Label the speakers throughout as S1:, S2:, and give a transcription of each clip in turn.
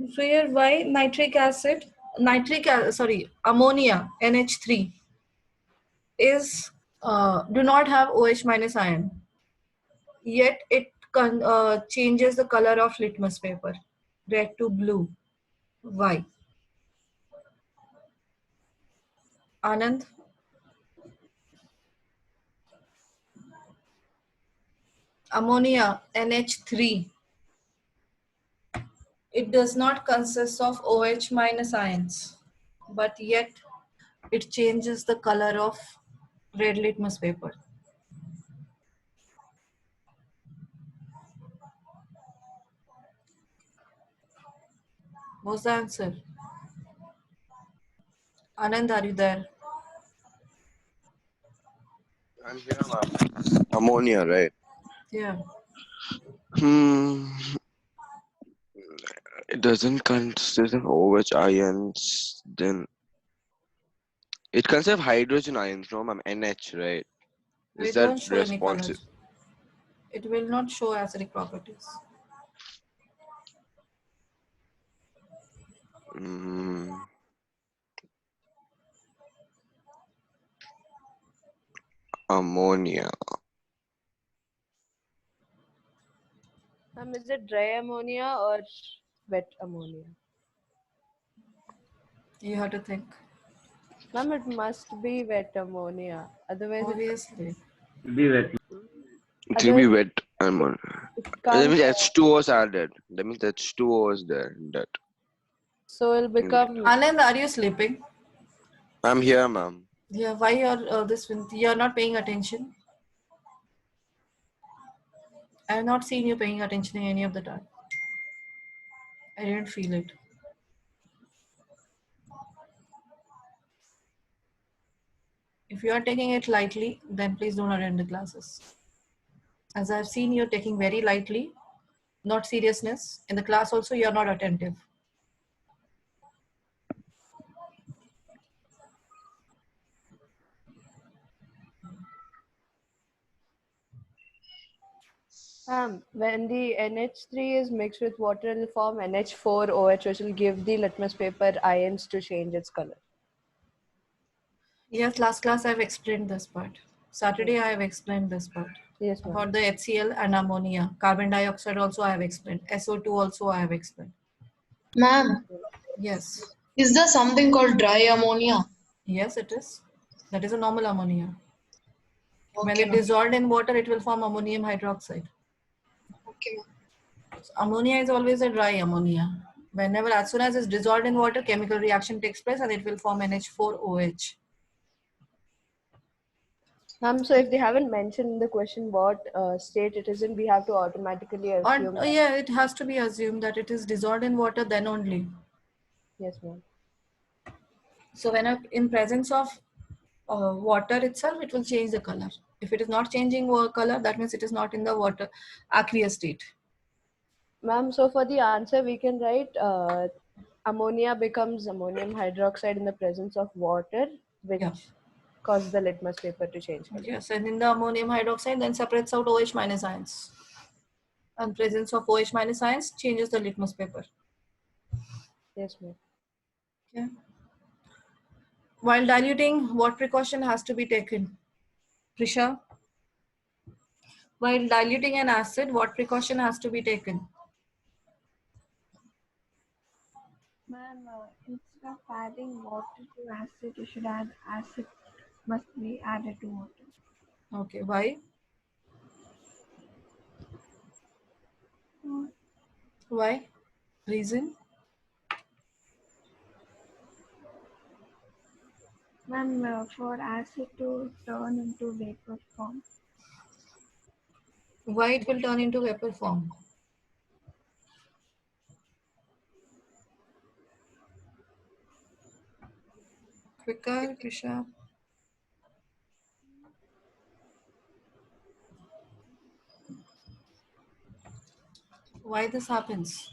S1: So here why ammonia NH3 is do not have OH minus ion, yet it changes the color of litmus paper, red to blue. Why? Anand? Ammonia NH3, it does not consist of OH minus ions, but yet it changes the color of red litmus paper. What's the answer? Anand, are you there?
S2: I'm here, ma'am. Ammonia, right?
S1: Yeah.
S2: It doesn't consist of OH ions. Then it consists of hydrogen ions, no, ma'am. NH, right? Is
S1: It
S2: that
S1: won't show any
S2: responsive?
S1: colors. It will not show acidic properties.
S2: Ammonia.
S3: Is it dry ammonia or wet ammonia?
S1: You have to think.
S3: Ma'am, it must be wet ammonia. Otherwise,
S1: Obviously.
S4: Be wet.
S2: It will be
S3: otherwise
S2: wet ammonia.
S3: it
S2: That
S3: can't.
S2: means H2O is added. That means H2O is there. That.
S3: So it'll become.
S1: Anand, are you sleeping?
S2: I'm here, ma'am.
S1: Yeah. Why you're you're not paying attention? I have not seen you paying attention in any of the time. I didn't feel it. If you are taking it lightly, then please don't attend the classes. As I've seen you taking very lightly, not seriousness. In the class also, you are not attentive.
S3: When the NH3 is mixed with water, it will form NH4OH, which will give the litmus paper ions to change its color.
S1: Yes, last class I've explained this part. Saturday I have explained this part.
S3: Yes, ma'am.
S1: About the HCl and ammonia. Carbon dioxide also I have explained. SO2 also I have explained.
S5: Ma'am,
S1: Yes.
S5: is there something called dry ammonia?
S1: Yes, it is. That is a normal ammonia. When
S5: Okay,
S1: it
S5: ma'am.
S1: dissolved in water, it will form ammonium hydroxide.
S5: Okay, ma'am.
S1: So ammonia is always a dry ammonia. Whenever, as soon as it's dissolved in water, chemical reaction takes place and it will form NH4OH.
S3: So if they haven't mentioned in the question what state it is in, we have to automatically assume.
S1: Yeah, it has to be assumed that it is dissolved in water then only.
S3: Yes, ma'am.
S1: So when in presence of water itself, it will change the color. If it is not changing color, that means it is not in the water aqueous state.
S3: Ma'am, so for the answer, we can write ammonia becomes ammonium hydroxide in the presence of water, which causes the litmus paper to change color.
S1: Yes, and in the ammonium hydroxide then separates out OH minus ions. And presence of OH minus ions changes the litmus paper.
S3: Yes, ma'am.
S1: Okay. While diluting, what precaution has to be taken? Prisha? While diluting an acid, what precaution has to be taken?
S6: Ma'am, instead of adding water to acid, you should add acid must be added to water.
S1: Okay, why? Why? Reason?
S6: Ma'am, for acid to turn into vapor form.
S1: Why it will turn into vapor form? Quicker, Prisha. Why this happens?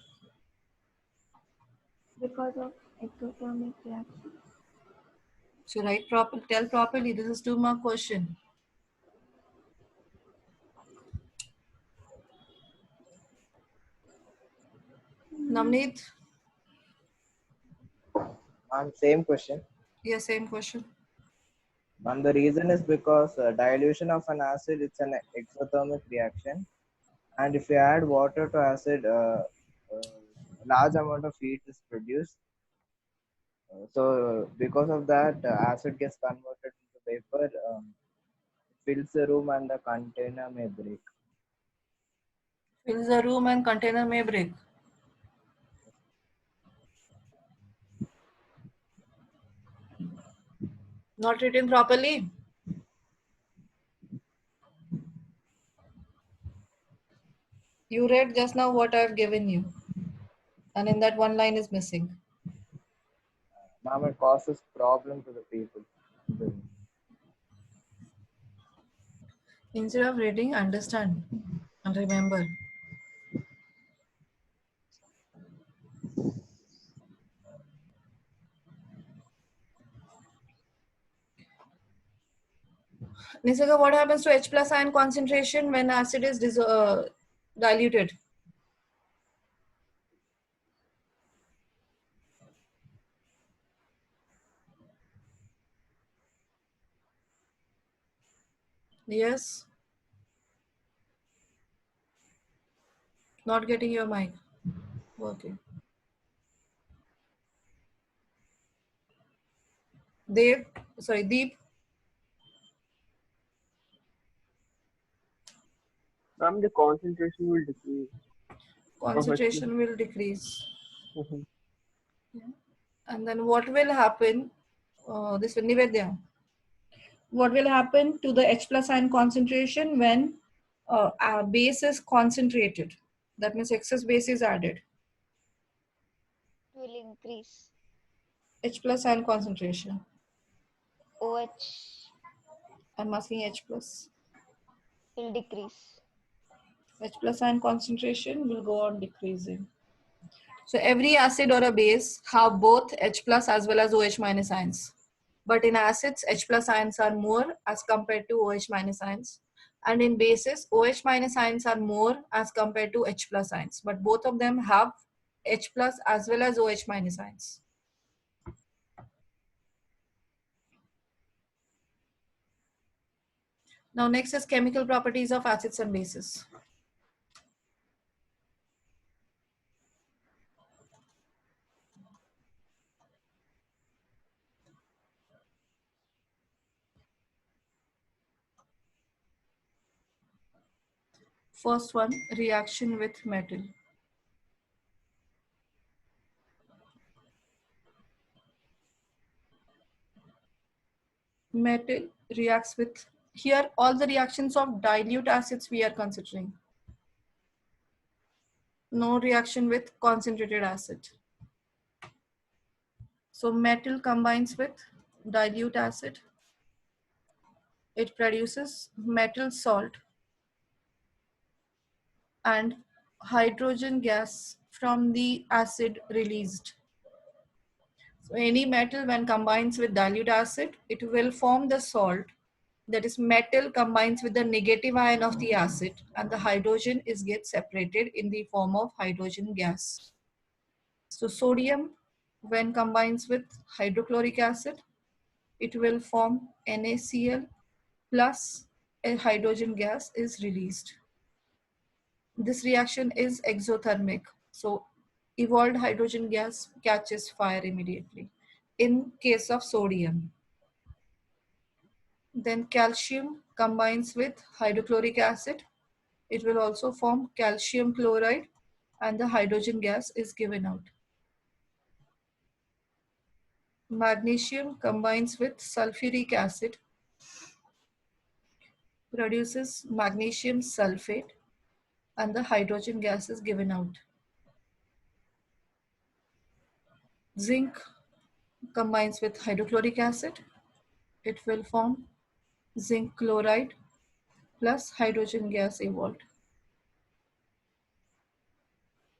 S6: Because of exothermic reaction.
S1: So tell properly. This is 2-mark question. Navneet,
S4: Same question.
S1: Yeah, same question.
S4: And the reason is because dilution of an acid, it's an exothermic reaction, and if you add water to acid, large amount of heat is produced. So because of that, acid gets converted into vapor, fills the room, and the container may break.
S1: Fills the room and container may break. Not written properly. You read just now what I've given you, and in that one line is missing.
S4: Ma'am, it causes problem to the people.
S1: Instead of reading, understand and remember. Nisarga, what happens to H plus ion concentration when acid is diluted? Yes. Not getting your mic. Okay. Deep.
S7: Ma'am, the concentration will decrease.
S1: Concentration will decrease.
S7: Mhm.
S1: Yeah. And then what will happen? This will Nivedya. What will happen to the H plus ion concentration when our base is concentrated? That means excess base is added.
S8: Will increase.
S1: H plus ion concentration.
S8: OH
S1: I'm asking H plus.
S8: will decrease.
S1: H plus ion concentration will go on decreasing. So every acid or a base have both H plus as well as OH minus ions. But in acids, H plus ions are more as compared to OH minus ions. And in bases, OH minus ions are more as compared to H plus ions. But both of them have H plus as well as OH minus ions. Now next is chemical properties of acids and bases. First one, reaction with metal. Metal reacts with, here all the reactions of dilute acids we are considering. No reaction with concentrated acid. So metal combines with dilute acid. It produces metal salt and hydrogen gas from the acid released. So any metal when combines with dilute acid, it will form the salt. That is, metal combines with the negative ion of the acid and the hydrogen is gets separated in the form of hydrogen gas. So sodium when combines with hydrochloric acid, it will form NaCl plus a hydrogen gas is released. This reaction is exothermic. So evolved hydrogen gas catches fire immediately in case of sodium. Then calcium combines with hydrochloric acid. It will also form calcium chloride and the hydrogen gas is given out. Magnesium combines with sulfuric acid, produces magnesium sulfate and the hydrogen gas is given out. Zinc combines with hydrochloric acid. It will form zinc chloride plus hydrogen gas evolved.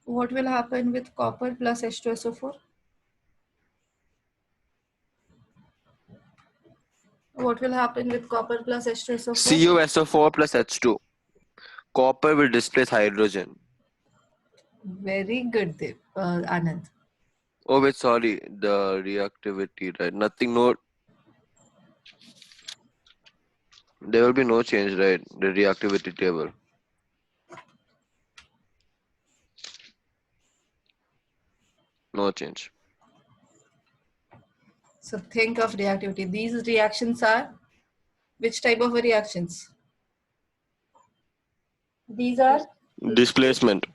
S1: What will happen with copper plus H2SO4? What will happen with copper plus H2SO4?
S2: CuSO4 plus H2. Copper will displace hydrogen.
S1: Very good, Anand.
S2: Oh wait, sorry, the reactivity, right? Nothing, no, there will be no change, right? The reactivity table. No change.
S1: So think of reactivity. These reactions are which type of reactions? These are
S2: Displacement.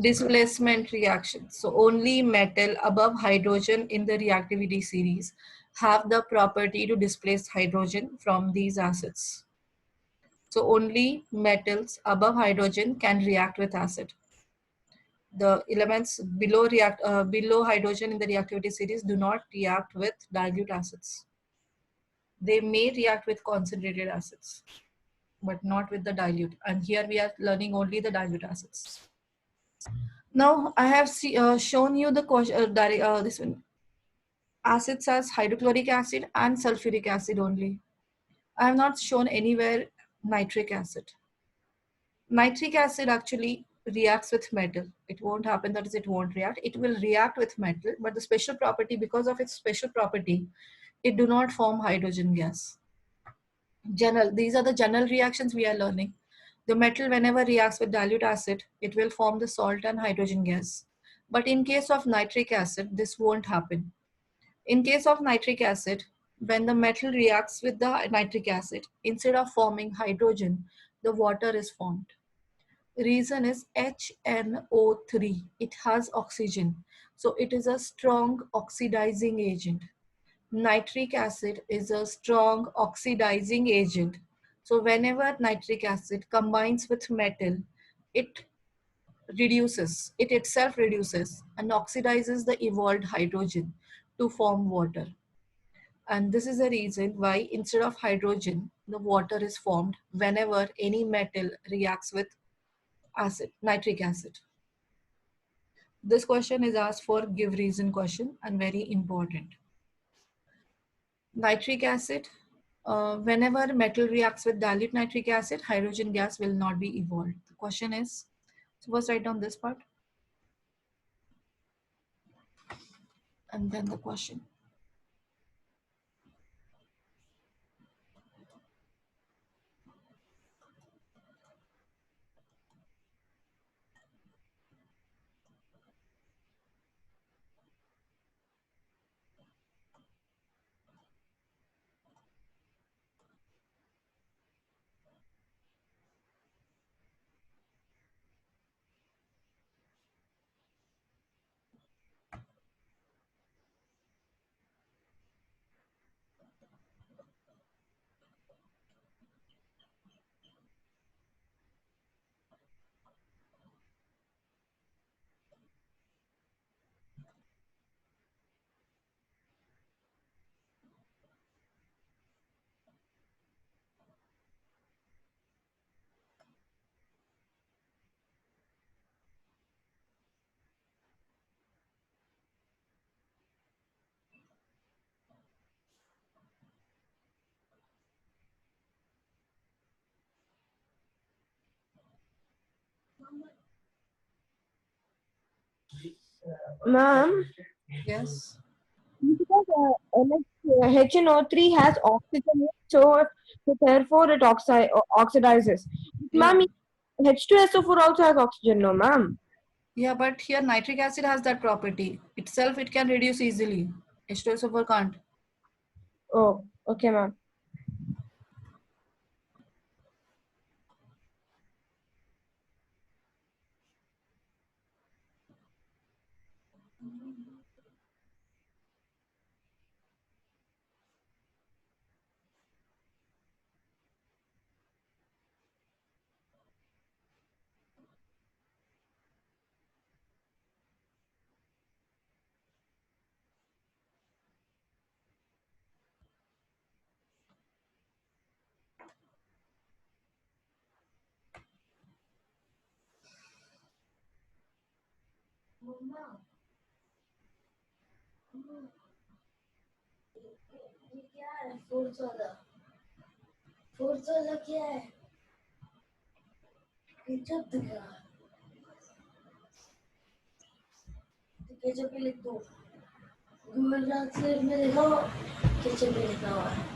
S1: displacement reactions. So only metal above hydrogen in the reactivity series have the property to displace hydrogen from these acids. So only metals above hydrogen can react with acid. The elements below hydrogen in the reactivity series do not react with dilute acids. They may react with concentrated acids, but not with the dilute. And here we are learning only the dilute acids. Now I have shown you the question, this one, acids as hydrochloric acid and sulfuric acid only. I have not shown anywhere nitric acid. Nitric acid actually reacts with metal. It won't happen that is it won't react. It will react with metal, but the special property, because of its special property, it do not form hydrogen gas. These are the general reactions we are learning. The metal whenever reacts with dilute acid, it will form the salt and hydrogen gas. But in case of nitric acid, this won't happen. In case of nitric acid, when the metal reacts with the nitric acid, instead of forming hydrogen, the water is formed. Reason is HNO3. It has oxygen. So it is a strong oxidizing agent. Nitric acid is a strong oxidizing agent. So whenever nitric acid combines with metal, it it itself reduces and oxidizes the evolved hydrogen to form water. And this is the reason why instead of hydrogen, the water is formed whenever any metal reacts with nitric acid. This question is asked for give reason question and very important. Nitric acid, whenever metal reacts with dilute nitric acid, hydrogen gas will not be evolved. The question is, so first write down this part and then the question.
S3: Ma'am,
S1: Yes.
S3: because HNO3 has oxygen, so therefore it oxidizes. Ma'am, H2SO4 also has oxygen, no, ma'am?
S1: Yeah, but here nitric acid has that property. Itself, it can reduce easily. H2SO4 can't.
S3: Oh, okay, ma'am.
S1: Force वाला क्या है? Ketchup दिखा, ketchup भी लिख दो.
S9: Google translate में देखो kitchen में लिखा हुआ है।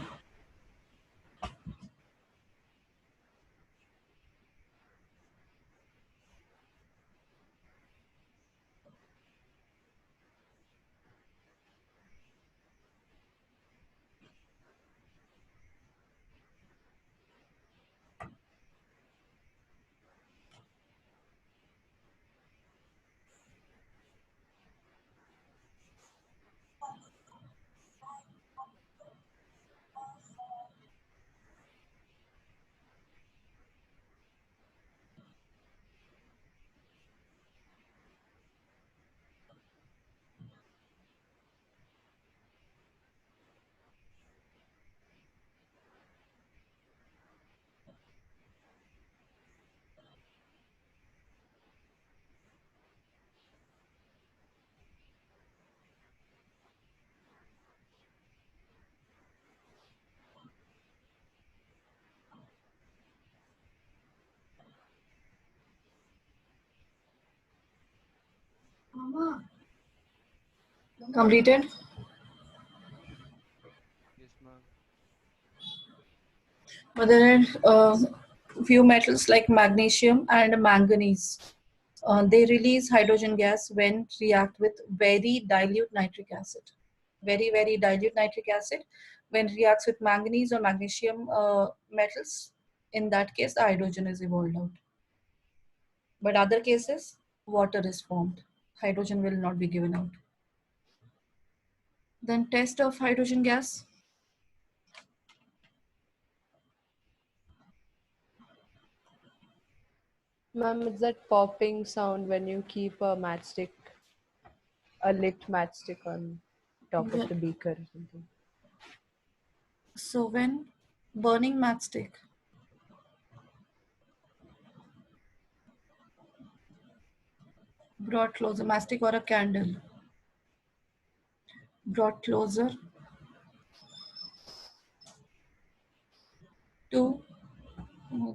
S1: Completed?
S2: Yes, ma'am.
S1: But there are few metals like magnesium and manganese. They release hydrogen gas when react with very dilute nitric acid. Very, very dilute nitric acid. When reacts with manganese or magnesium metals, in that case, the hydrogen is evolved out. But other cases, water is formed. Hydrogen will not be given out. Then test of hydrogen gas.
S3: Ma'am, it's that popping sound when you keep a matchstick, a lit matchstick on top of the beaker or something.
S1: So when burning matchstick, brought closer, matchstick or a candle, brought closer to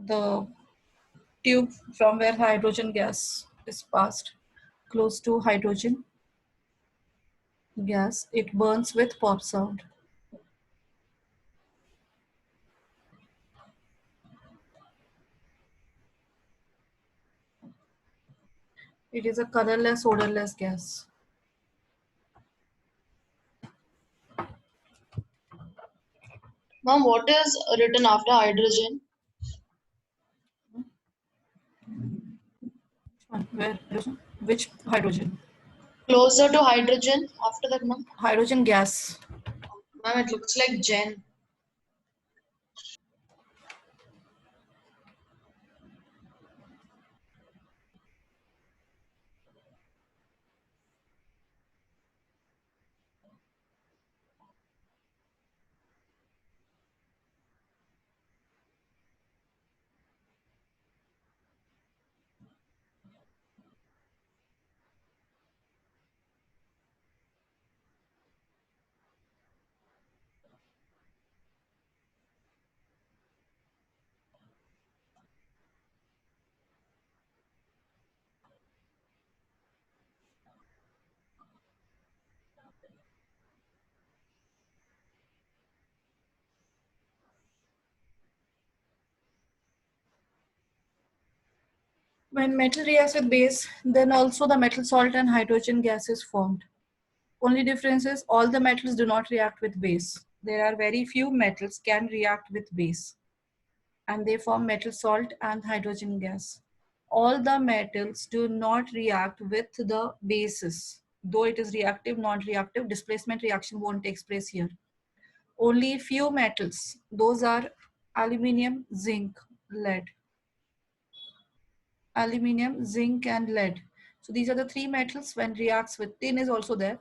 S1: the tube from where hydrogen gas is passed, close to hydrogen gas, it burns with pop sound. It is a colorless, odorless gas.
S5: Ma'am, what is written after hydrogen?
S1: Where? Which hydrogen?
S5: Closer to hydrogen after that, ma'am?
S1: Hydrogen gas.
S5: Ma'am, it looks like Gen.
S1: When metal reacts with base, then also the metal salt and hydrogen gas is formed. Only difference is all the metals do not react with base. There are very few metals can react with base, and they form metal salt and hydrogen gas. All the metals do not react with the bases. Though it is reactive, non-reactive, displacement reaction won't take place here. Only few metals, those are aluminium, zinc, lead. Aluminium, zinc, and lead. So these are the three metals. When reacts with tin is also there.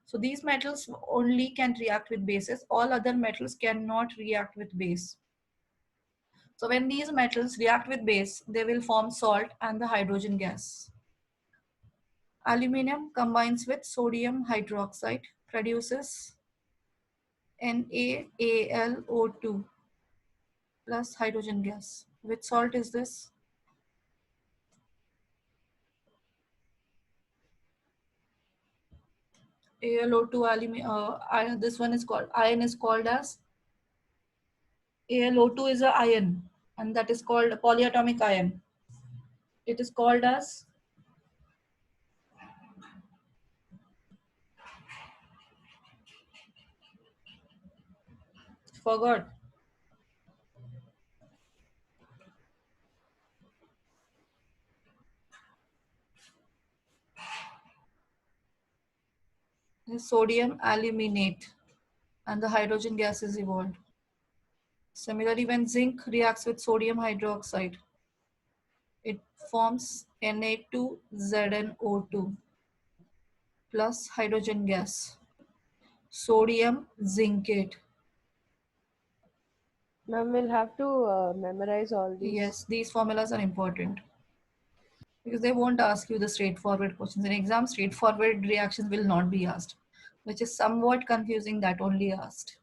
S1: So these metals only can react with bases. All other metals cannot react with base. So when these metals react with base, they will form salt and the hydrogen gas. Aluminium combines with sodium hydroxide, produces NaAlO2 plus hydrogen gas. Which salt is this? AlO2 iron, this one is called, iron is called as, AlO2 is a ion and that is called a polyatomic ion. It is called as forgot. Is sodium aluminate and the hydrogen gas is evolved. Similarly, when zinc reacts with sodium hydroxide, it forms Na2ZnO2 plus hydrogen gas, sodium zincate.
S3: Ma'am, we'll have to memorize all these.
S1: Yes, these formulas are important because they won't ask you the straightforward questions. In exam, straightforward reactions will not be asked, which is somewhat confusing, that only asked.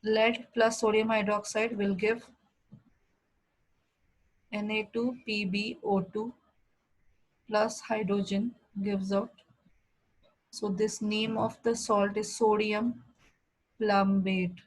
S1: Lead plus sodium hydroxide will give Na2PbO2 plus hydrogen gives out. So this name of the salt is sodium plumbate.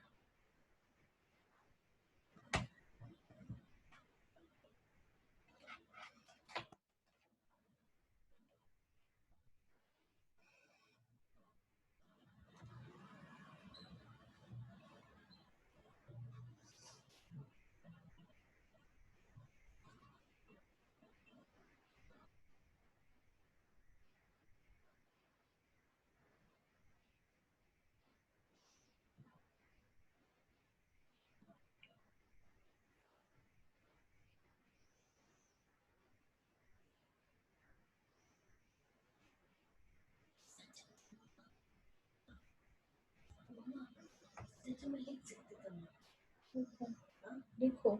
S1: देखो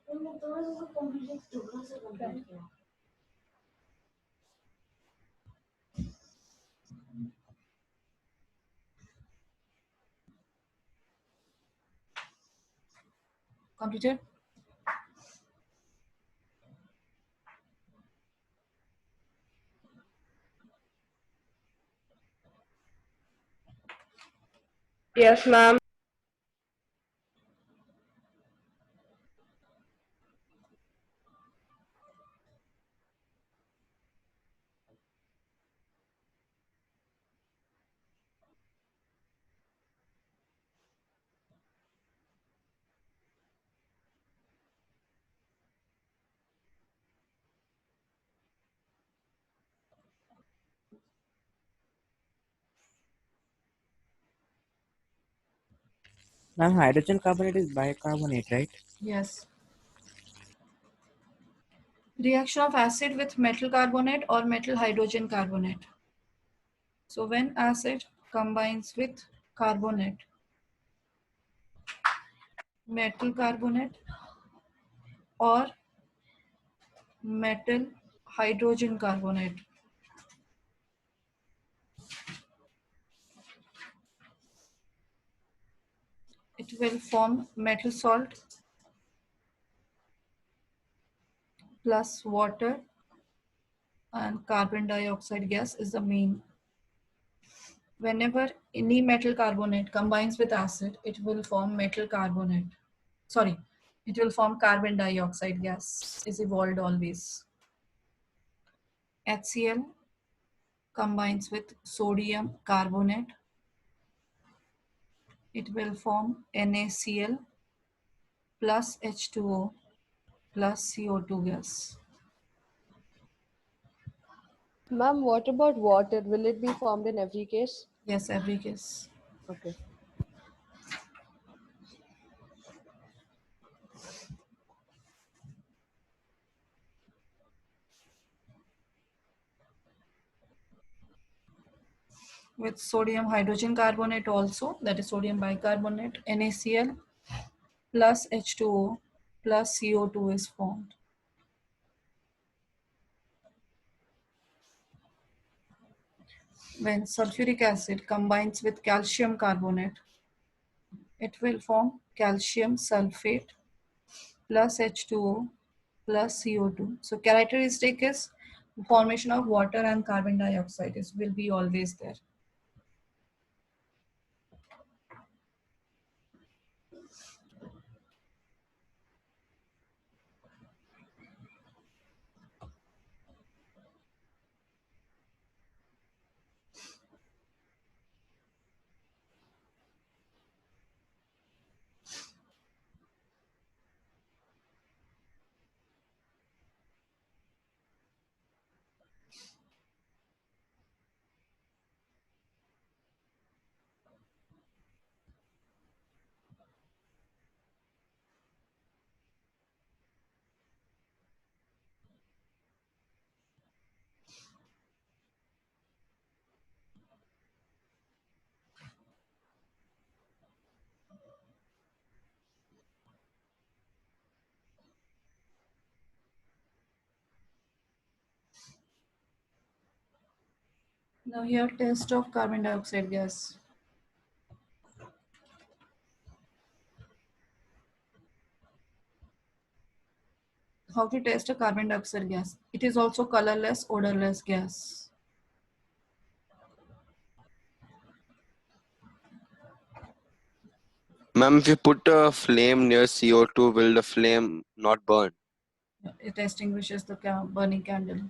S1: मैं थोड़ा सा complete किया completed.
S3: Yes, ma'am.
S4: Ma'am, hydrogen carbonate is bicarbonate, right?
S1: Yes. Reaction of acid with metal carbonate or metal hydrogen carbonate. So when acid combines with carbonate, metal carbonate or metal hydrogen carbonate, it will form metal salt plus water and carbon dioxide gas is the main. Whenever any metal carbonate combines with acid, it will form metal carbonate. Sorry, it will form carbon dioxide gas, is evolved always. HCl combines with sodium carbonate, it will form NaCl plus H2O plus CO2 gas.
S3: Ma'am, what about water? Will it be formed in every case?
S1: Yes, every case.
S3: Okay.
S1: With sodium hydrogen carbonate also, that is sodium bicarbonate, NaCl plus H2O plus CO2 is formed. When sulfuric acid combines with calcium carbonate, it will form calcium sulfate plus H2O plus CO2. So characteristic is formation of water and carbon dioxide will be always there. Now here test of carbon dioxide gas. How to test a carbon dioxide gas? It is also colorless, odorless gas.
S2: Ma'am, if you put a flame near CO2, will the flame not burn?
S1: It extinguishes the burning candle.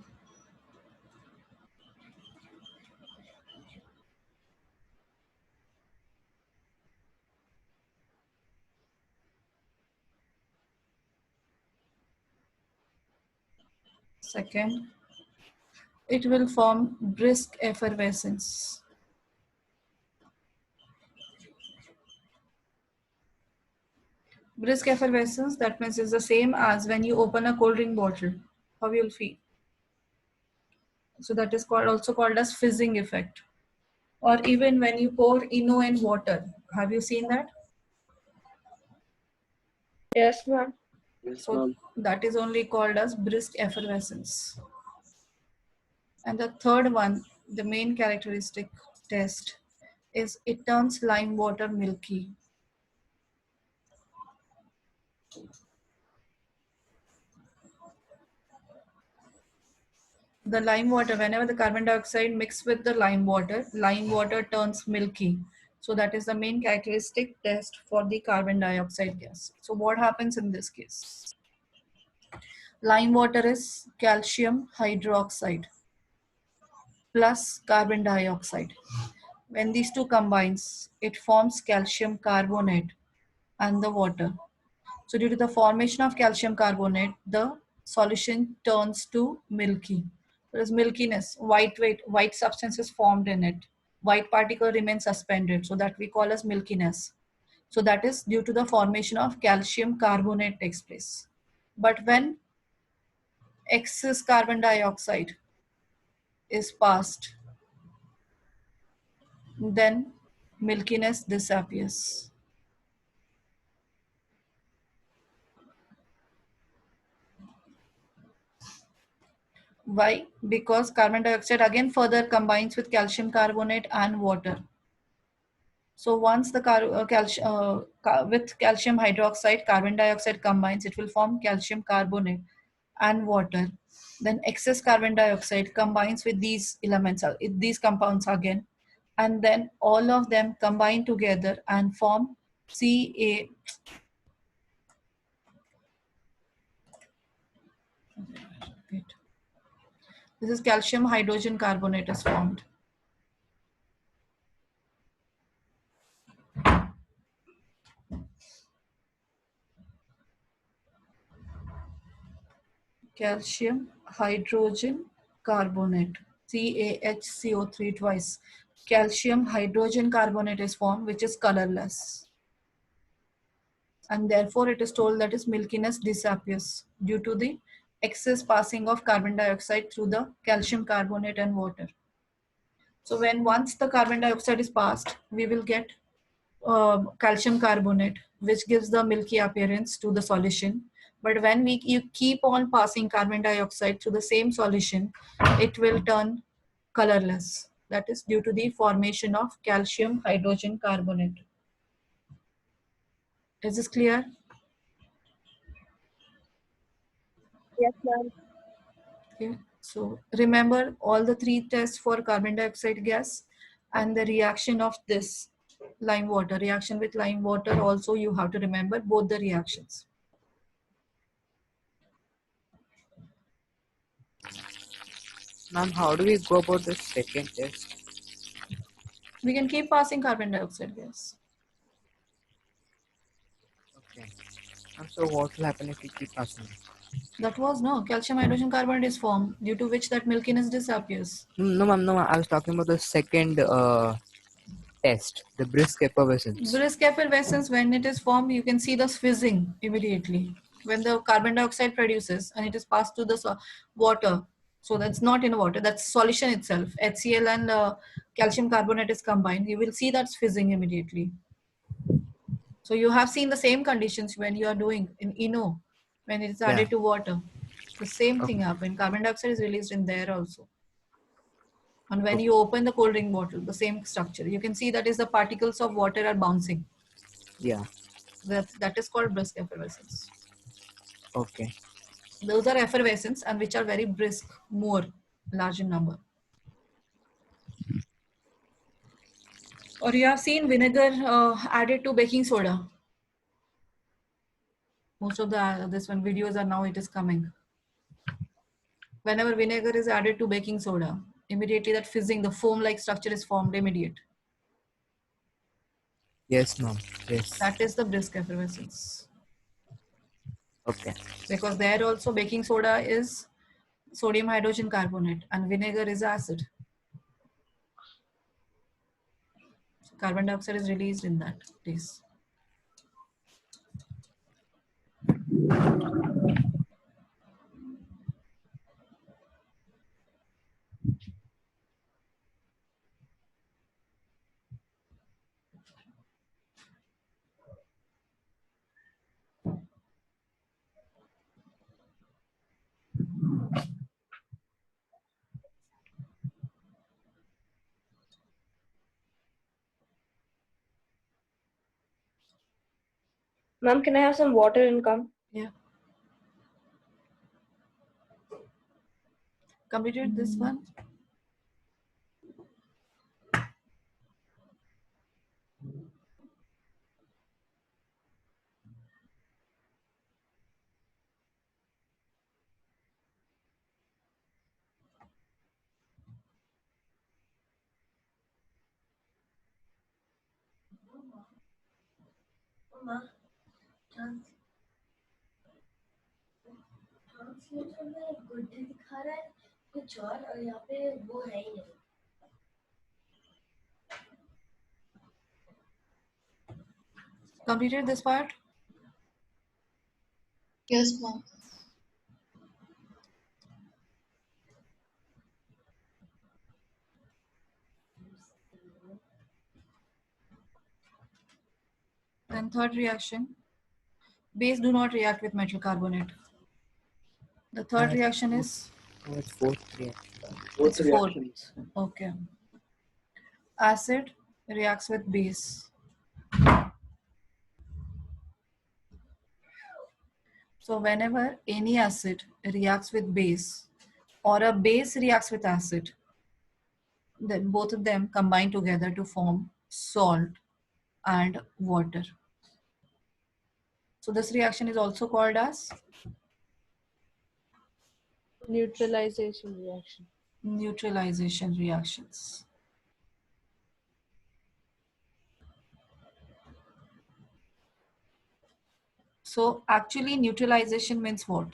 S1: Second, it will form brisk effervescence. Brisk effervescence, that means is the same as when you open a cold drink bottle. How you'll feel. So that is also called as fizzing effect. Or even when you pour ENO in water. Have you seen that?
S3: Yes, ma'am.
S1: So that is only called as brisk effervescence. And the third one, the main characteristic test, is it turns lime water milky. The lime water, whenever the carbon dioxide mixes with the lime water turns milky. So that is the main characteristic test for the carbon dioxide gas. So what happens in this case? Lime water is calcium hydroxide plus carbon dioxide. When these two combines, it forms calcium carbonate and the water. So due to the formation of calcium carbonate, the solution turns to milky. There is milkiness, white substance is formed in it. White particle remains suspended, so that we call as milkiness. So that is due to the formation of calcium carbonate takes place. But when excess carbon dioxide is passed, then milkiness disappears. Why? Because carbon dioxide again further combines with calcium carbonate and water. So once the with calcium hydroxide, carbon dioxide combines, it will form calcium carbonate and water. Then excess carbon dioxide combines with these elements, these compounds again, and then all of them combine together and form Ca. This is calcium hydrogen carbonate is formed. Calcium hydrogen carbonate, CaHCO3 twice. Calcium hydrogen carbonate is formed, which is colorless. And therefore it is told that its milkiness disappears due to the excess passing of carbon dioxide through the calcium carbonate and water. So when once the carbon dioxide is passed, we will get calcium carbonate, which gives the milky appearance to the solution. But when you keep on passing carbon dioxide to the same solution, it will turn colorless. That is due to the formation of calcium hydrogen carbonate. Is this clear?
S3: Yes, ma'am.
S1: Okay, so remember all the three tests for carbon dioxide gas and the reaction of this lime water. Reaction with lime water also you have to remember both the reactions.
S10: Ma'am, how do we go about the second test?
S1: We can keep passing carbon dioxide gas.
S10: Okay. And so what will happen if we keep passing?
S1: That was no calcium hydrogen carbonate is formed due to which that milkiness disappears.
S10: No, ma'am, no, ma'am. I was talking about the second test, the brisk effervescence.
S1: Brisk effervescence, when it is formed, you can see the fizzing immediately. When the carbon dioxide produces and it is passed to the water, so that's not in water, that's solution itself. HCl and calcium carbonate is combined. You will see that's fizzing immediately. So you have seen the same conditions when you are doing in INO, when it is added to water. The same thing happens. Carbon dioxide is released in there also. And when you open the cold drink bottle, the same structure. You can see that is the particles of water are bouncing.
S10: Yeah.
S1: That is called brisk effervescence.
S10: Okay.
S1: Those are effervescence and which are very brisk, more large in number. Or you have seen vinegar added to baking soda. Most of the this one videos are now it is coming. Whenever vinegar is added to baking soda, immediately that fizzing, the foam-like structure is formed immediate.
S10: Yes, ma'am. Yes.
S1: That is the brisk effervescence.
S10: Okay.
S1: Because there also baking soda is sodium hydrogen carbonate and vinegar is acid. So carbon dioxide is released in that case.
S3: Ma'am, can I have some water and come?
S1: Yeah. Completed this one.
S9: Translator में गुड्डे दिखा रहा है कुछ और यहाँ पे वो है ही नहीं.
S1: Completed this part?
S5: Yes, ma'am.
S1: Then third reaction. Base do not react with metal carbonate. The third reaction is?
S10: Oh, it's fourth reaction.
S1: It's fourth. Okay. Acid reacts with base. So whenever any acid reacts with base or a base reacts with acid, then both of them combine together to form salt and water. So this reaction is also called as
S3: Neutralization reaction.
S1: Neutralization reactions. So actually neutralization means what?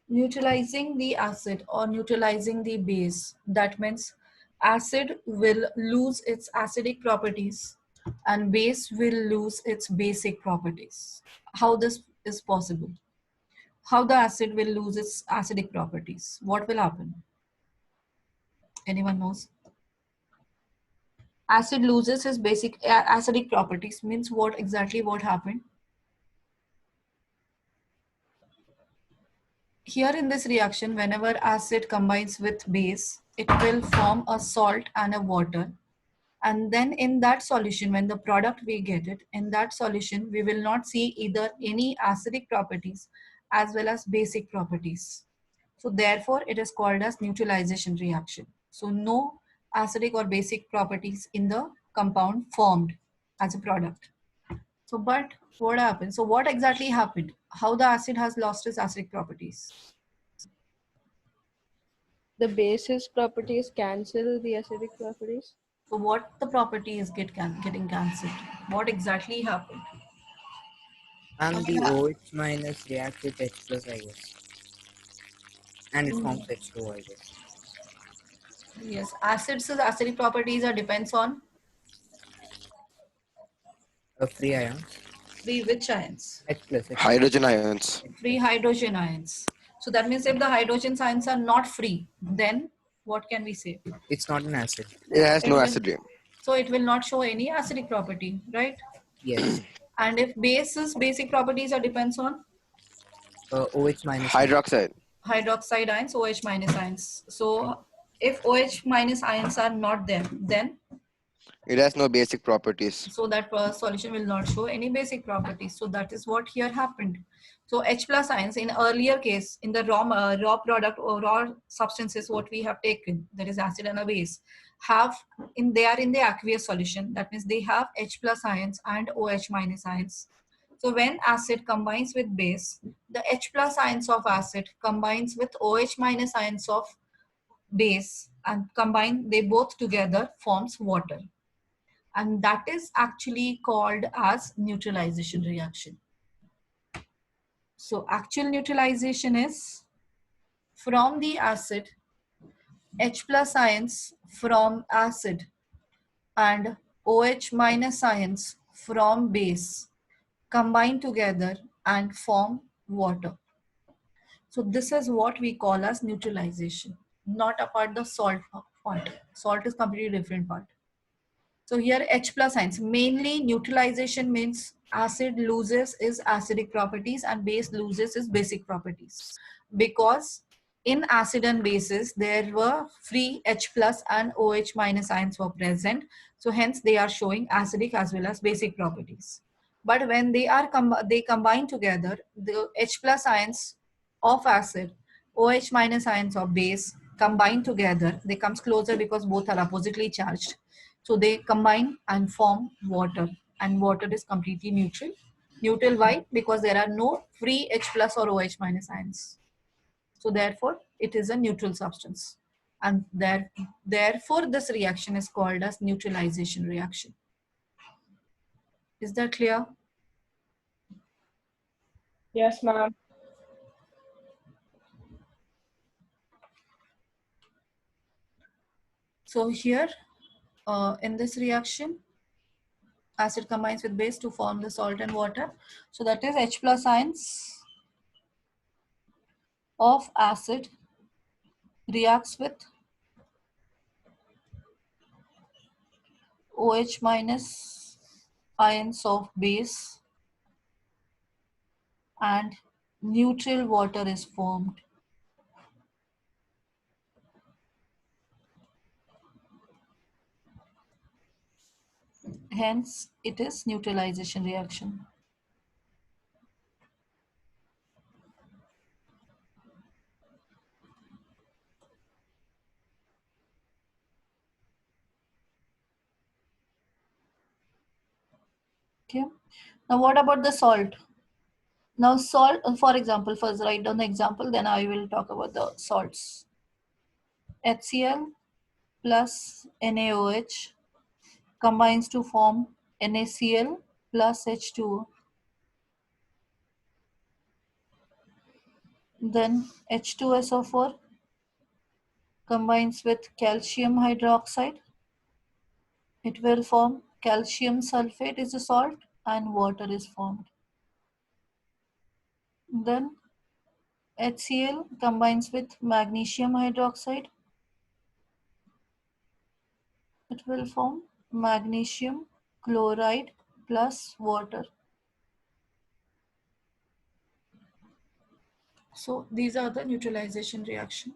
S1: Neutralizing the acid or neutralizing the base. That means acid will lose its acidic properties and base will lose its basic properties. How this is possible? How the acid will lose its acidic properties? What will happen? Anyone knows? Acid loses its basic acidic properties means what exactly what happened? Here in this reaction, whenever acid combines with base, it will form a salt and a water. And then in that solution, when the product we get it, in that solution, we will not see either any acidic properties as well as basic properties. So therefore, it is called as neutralization reaction. So no acidic or basic properties in the compound formed as a product. So but what happened? So what exactly happened? How the acid has lost its acidic properties?
S3: The basis properties cancel the acidic properties.
S1: So what the properties getting cancelled? What exactly happened?
S10: And the OH minus reacts with H plus, I guess. And it forms H2O, I guess.
S1: Yes, acids' acidic properties are depends on
S10: Free ions.
S1: free which ions?
S10: H plus.
S2: Hydrogen ions.
S1: Free hydrogen ions. So that means if the hydrogen ions are not free, then what can we say?
S10: It's not an acid.
S2: It has no
S1: will-
S2: acid.
S1: So it will not show any acidic property, right?
S10: Yes.
S1: And if bases basic properties are depends on
S10: OH minus.
S2: Hydroxide.
S1: hydroxide ions, OH minus ions. So if OH minus ions are not there, then
S2: It has no basic properties.
S1: so that solution will not show any basic properties. So that is what here happened. So H plus ions in earlier case in the raw product or raw substances what we have taken, that is acid and a base, they are in the aqueous solution. That means they have H plus ions and OH minus ions. So when acid combines with base, the H plus ions of acid combines with OH minus ions of base, and combine they both together forms water. And that is actually called as neutralization reaction. So actual neutralization is from the acid, H plus ions from acid and OH minus ions from base combine together and form water. So this is what we call as neutralization, not apart the salt part. Salt is completely different part. So here H plus ions, mainly neutralization means acid loses its acidic properties and base loses its basic properties. Because in acid and bases, there were free H plus and OH minus ions were present. So hence they are showing acidic as well as basic properties. But when they combine together, the H plus ions of acid, OH minus ions of base combine together, they comes closer because both are oppositely charged. So they combine and form water, and water is completely neutral. Neutral why? Because there are no free H plus or OH minus ions. So therefore, it is a neutral substance. And therefore, this reaction is called as neutralization reaction. Is that clear?
S7: Yes, ma'am.
S1: So here, in this reaction, acid combines with base to form the salt and water. So that is H plus ions of acid reacts with OH minus ions of base and neutral water is formed. Hence, it is neutralization reaction. Okay. Now, what about the salt? Now, salt, for example, first write down the example, then I will talk about the salts. HCl plus NaOH combines to form NaCl plus H2O. Then H2SO4 combines with calcium hydroxide. It will form calcium sulfate is a salt and water is formed. Then HCl combines with magnesium hydroxide. It will form magnesium chloride plus water. So these are the neutralization reaction.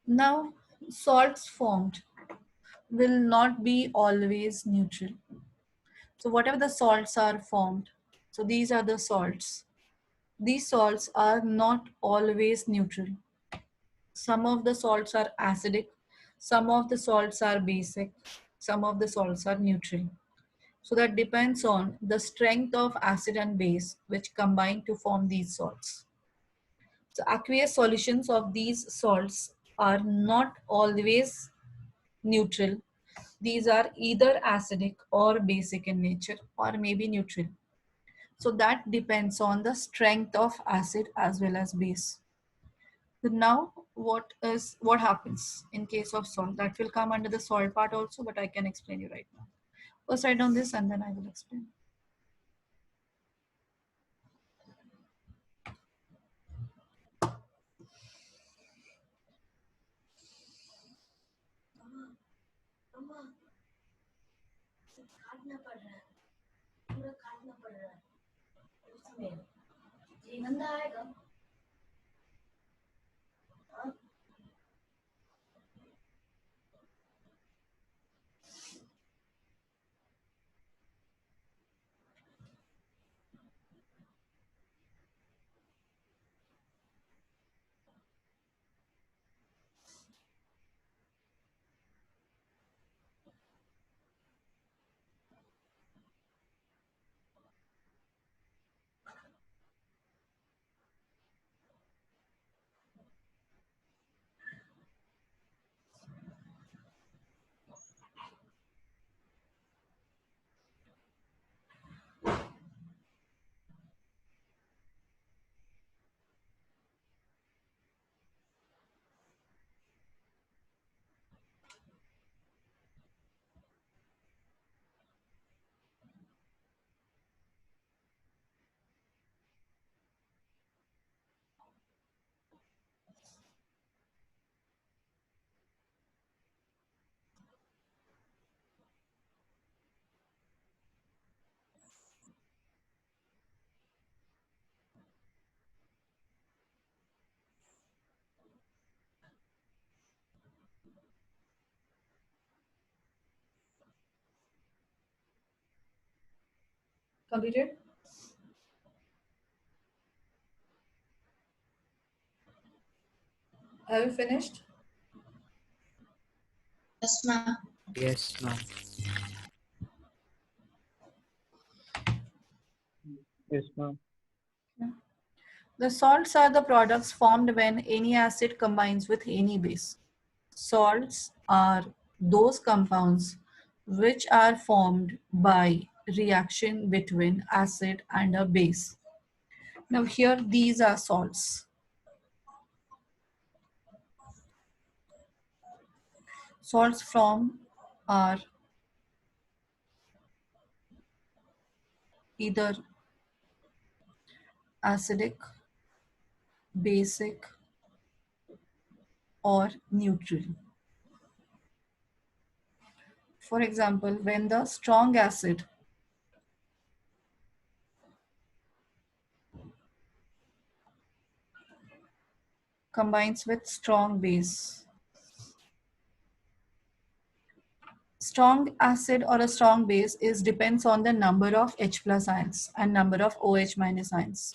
S1: Now salts formed will not be always neutral. So whatever the salts are formed, So these are the salts. These salts are not always neutral. Some of the salts are acidic, some of the salts are basic, some of the salts are neutral. So that depends on the strength of acid and base which combine to form these salts. So aqueous solutions of these salts are not always neutral. These are either acidic or basic in nature or maybe neutral. So that depends on the strength of acid as well as base. So now what happens in case of salt? That will come under the salt part also, but I can explain you right now. First write down this and then I will explain.
S9: अम्मा काटना पड़ रहा है पूरा काटना पड़ रहा है उसमें ये गंदा आएगा हाँ?
S1: Completed? Have you finished?
S5: Yes, ma'am.
S10: Yes, ma'am.
S7: Yes, ma'am.
S1: The salts are the products formed when any acid combines with any base. Salts are those compounds which are formed by reaction between acid and a base. Now here these are salts. Salts from are either acidic, basic, or neutral. For example, when the strong acid combines with strong base, strong acid or a strong base depends on the number of H plus ions and number of OH minus ions.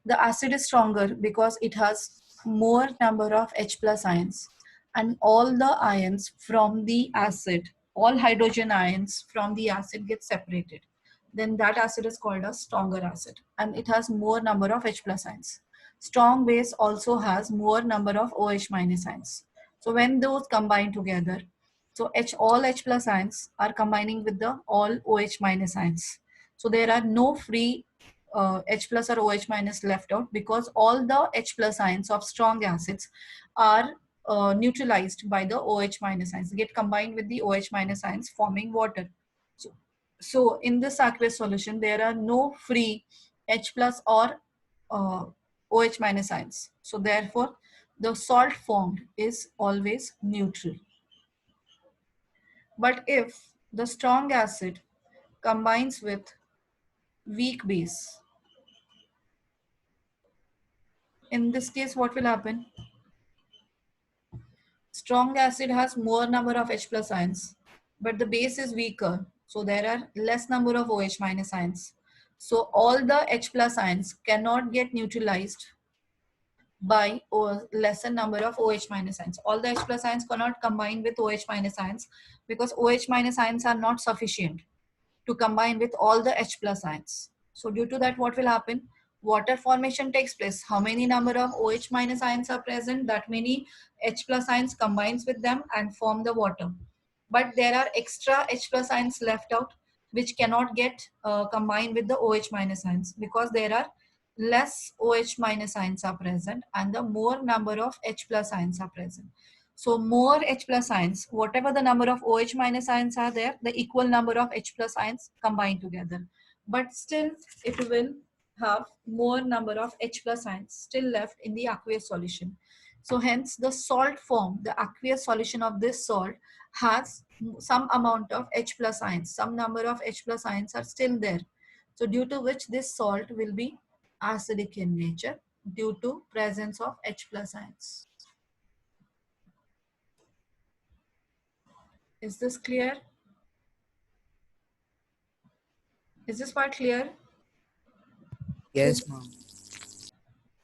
S1: The acid is stronger because it has more number of H plus ions, and all the ions from the acid, all hydrogen ions from the acid get separated. Then that acid is called a stronger acid and it has more number of H plus ions. Strong base also has more number of OH minus ions. So when those combine together, so all H plus ions are combining with the all OH minus ions. So there are no free H plus or OH minus left out because all the H plus ions of strong acids are neutralized by the OH minus ions, get combined with the OH minus ions forming water. So in this aqueous solution, there are no free H plus or OH minus ions. So therefore, the salt formed is always neutral. But if the strong acid combines with weak base, in this case, what will happen? Strong acid has more number of H plus ions, but the base is weaker. So there are less number of OH minus ions. So all the H plus ions cannot get neutralized by lesser number of OH minus ions. All the H plus ions cannot combine with OH minus ions because OH minus ions are not sufficient to combine with all the H plus ions. So due to that, what will happen? Water formation takes place. How many number of OH minus ions are present? That many H plus ions combines with them and form the water. But there are extra H plus ions left out which cannot get combined with the OH minus ions because there are less OH minus ions are present and the more number of H plus ions are present. So more H plus ions, whatever the number of OH minus ions are there, the equal number of H plus ions combine together. But still it will have more number of H plus ions still left in the aqueous solution. So hence the salt form, the aqueous solution of this salt has some amount of H plus ions. Some number of H plus ions are still there. So due to which this salt will be acidic in nature due to presence of H plus ions. Is this clear? Is this part clear?
S10: Yes, ma'am.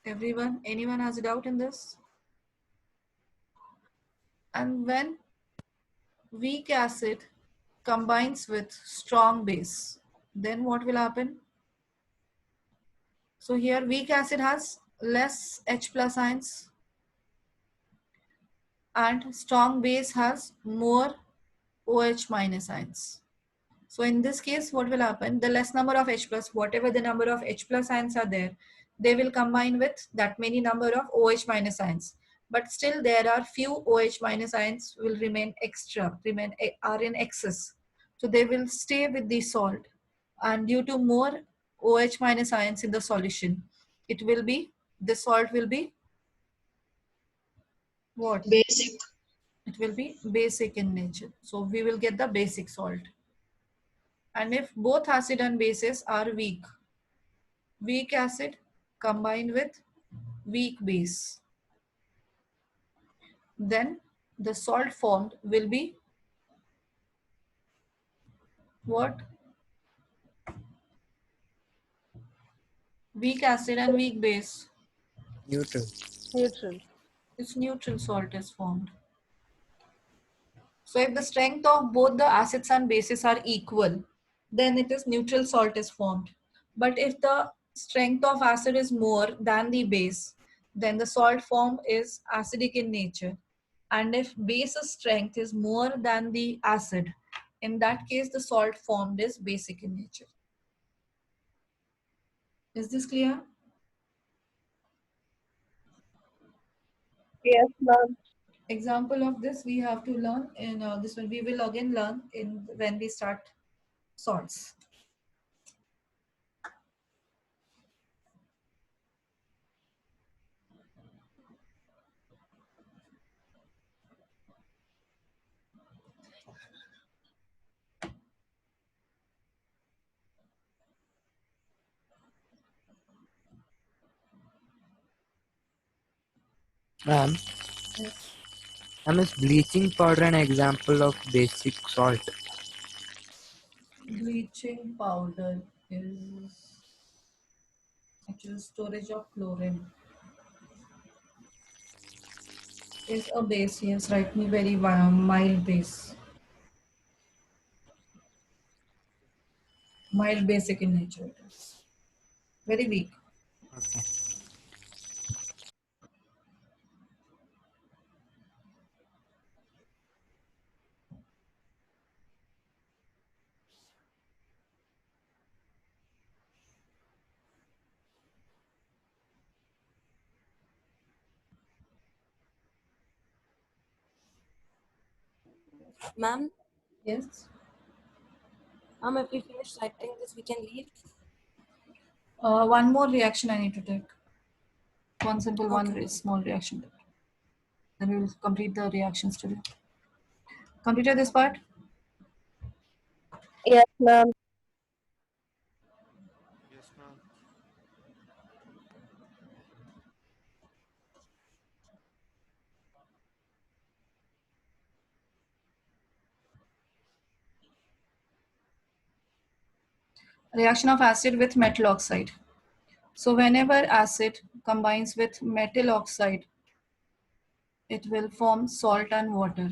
S1: Everyone, anyone has a doubt in this? And when weak acid combines with strong base, then what will happen? So here weak acid has less H plus ions and strong base has more OH minus ions. So in this case, what will happen? The less number of H plus, whatever the number of H plus ions are there, they will combine with that many number of OH minus ions. But still there are few OH minus ions will remain extra, are in excess. So they will stay with the salt. And due to more OH minus ions in the solution, it will be, the salt will be what?
S5: Basic.
S1: It will be basic in nature. So we will get the basic salt. And if both acid and bases are weak acid combined with weak base, then the salt formed will be what? Weak acid and weak base.
S10: Neutral.
S3: Neutral.
S1: Its neutral salt is formed. So if the strength of both the acids and bases are equal, then it is neutral salt is formed. But if the strength of acid is more than the base, then the salt form is acidic in nature. And if base's strength is more than the acid, in that case the salt formed is basic in nature. Is this clear?
S3: Yes, ma'am.
S1: Example of this we have to learn in this one. We will again learn in when we start salts.
S10: Ma'am, is bleaching powder an example of basic salt?
S1: Bleaching powder is actually storage of chlorine. Is a base, yes, right, me very mild base. Mild basic in nature it is. Very weak.
S10: Okay.
S11: Ma'am,
S1: Yes.
S11: if we finish writing this, we can leave.
S1: One more reaction I need to take. One simple, one
S11: Okay.
S1: small reaction. Then we will complete the reactions today. Completed this part?
S3: Yes, ma'am.
S2: Yes, ma'am.
S1: Reaction of acid with metal oxide. So whenever acid combines with metal oxide, it will form salt and water.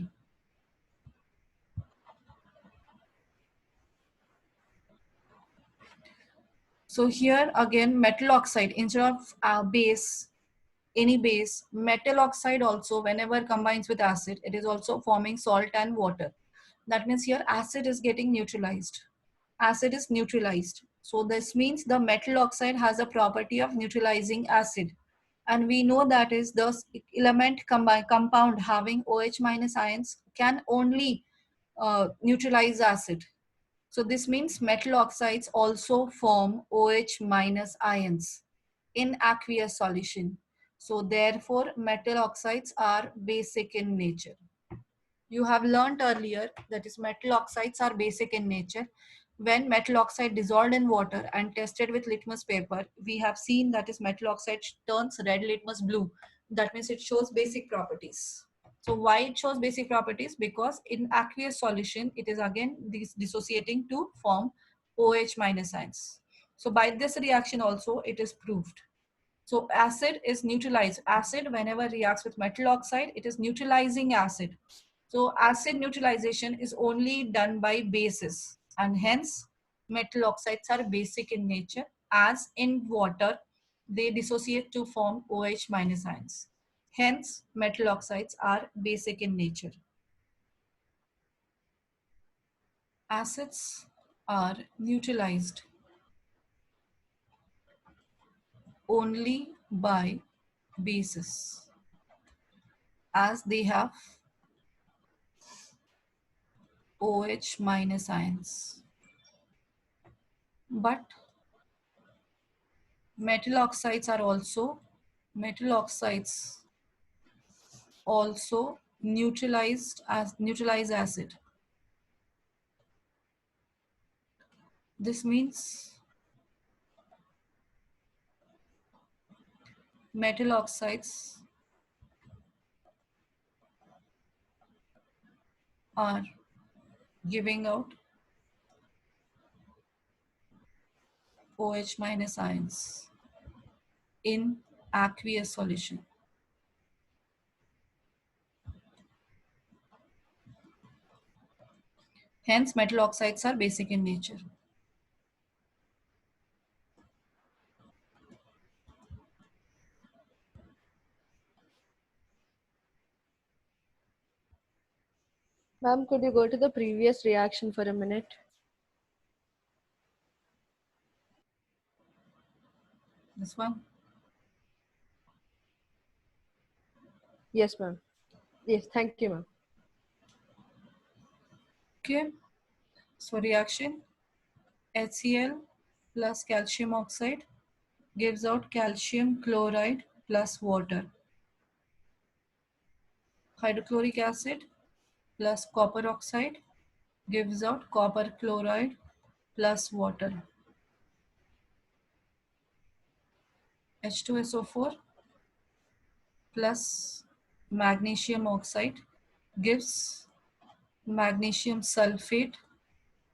S1: So here again, metal oxide, instead of base, any base, metal oxide also whenever combines with acid, it is also forming salt and water. That means here acid is getting neutralized. Acid is neutralized. So this means the metal oxide has a property of neutralizing acid. And we know that is the element compound having OH minus ions can only neutralize acid. So this means metal oxides also form OH minus ions in aqueous solution. So therefore metal oxides are basic in nature. You have learned earlier that is metal oxides are basic in nature. When metal oxide dissolved in water and tested with litmus paper, we have seen that is metal oxide turns red litmus blue. That means it shows basic properties. So why it shows basic properties? Because in aqueous solution, it is again dissociating to form OH minus ions. So by this reaction also it is proved. So acid is neutralized. Acid whenever reacts with metal oxide, it is neutralizing acid. So acid neutralization is only done by bases, and hence metal oxides are basic in nature, as in water they dissociate to form OH minus ions. Hence metal oxides are basic in nature. Acids are neutralized only by bases, as they have OH minus ions. But metal oxides also neutralize acid. This means metal oxides are giving out OH minus ions in aqueous solution. Hence metal oxides are basic in nature.
S3: Ma'am, could you go to the previous reaction for a minute?
S1: This one?
S3: Yes, ma'am. Yes, thank you, ma'am.
S1: Okay. So reaction HCl plus calcium oxide gives out calcium chloride plus water. Hydrochloric acid plus copper oxide gives out copper chloride plus water. H2SO4 plus magnesium oxide gives magnesium sulfate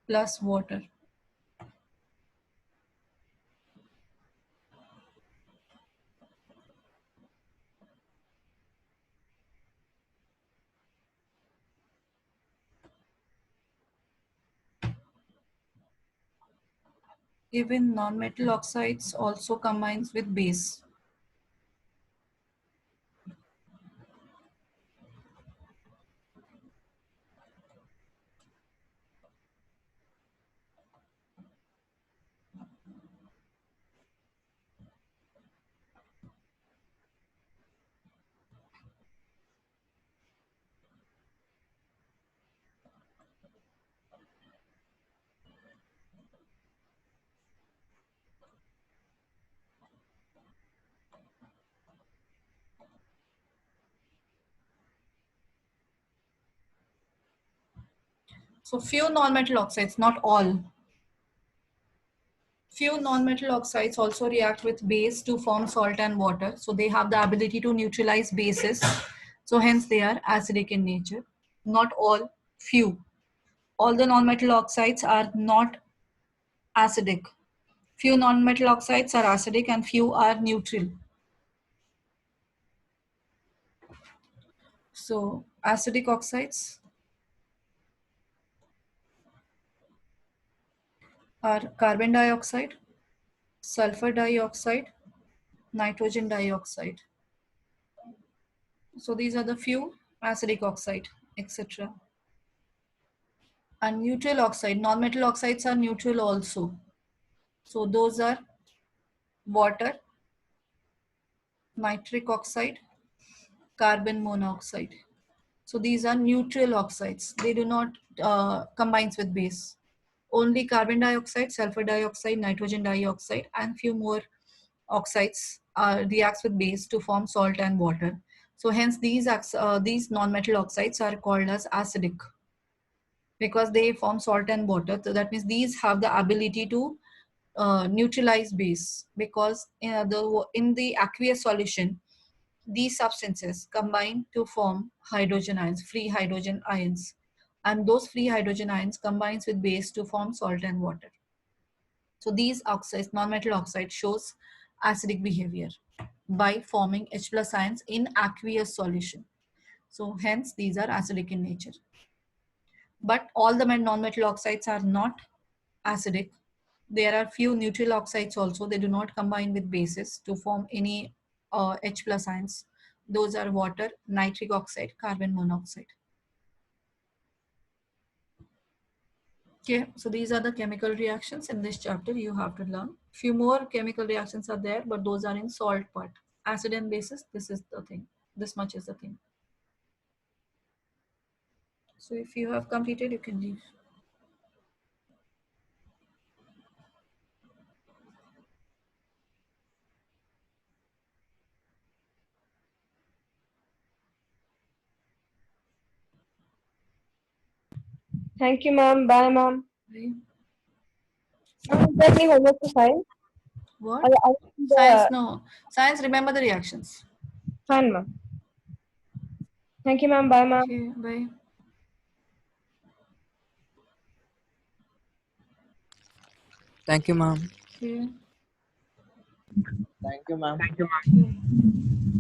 S1: plus water. Even non-metal oxides also combines with base. So few non-metal oxides, not all. Few non-metal oxides also react with base to form salt and water. So they have the ability to neutralize bases. So hence they are acidic in nature. Not all, few. All the non-metal oxides are not acidic. Few non-metal oxides are acidic and few are neutral. So acidic oxides are carbon dioxide, sulfur dioxide, nitrogen dioxide. So these are the few acidic oxide, etc. And neutral oxide, non-metal oxides are neutral also. So those are water, nitric oxide, carbon monoxide. So these are neutral oxides. They do not combine with base. Only carbon dioxide, sulfur dioxide, nitrogen dioxide, and few more oxides reacts with base to form salt and water. So hence these non-metal oxides are called as acidic because they form salt and water. So that means these have the ability to neutralize base because in the aqueous solution, these substances combine to form hydrogen ions, free hydrogen ions. And those free hydrogen ions combines with base to form salt and water. So these oxides, non-metal oxide, shows acidic behavior by forming H plus ions in aqueous solution. So hence these are acidic in nature. But all the non-metal oxides are not acidic. There are few neutral oxides also. They do not combine with bases to form any H plus ions. Those are water, nitric oxide, carbon monoxide. Okay, so these are the chemical reactions in this chapter you have to learn. Few more chemical reactions are there, but those are in salt part. Acid and bases, this is the thing. This much is the thing. So if you have completed, you can leave.
S3: Thank you, ma'am. Bye, ma'am.
S1: Bye.
S3: Is there any homework to sign?
S1: What? Science, no. Science, remember the reactions.
S3: Fine, ma'am. Thank you, ma'am. Bye, ma'am.
S1: Okay, bye.
S10: Thank you, ma'am.
S1: Okay.
S4: Thank you, ma'am.
S7: Thank you, ma'am.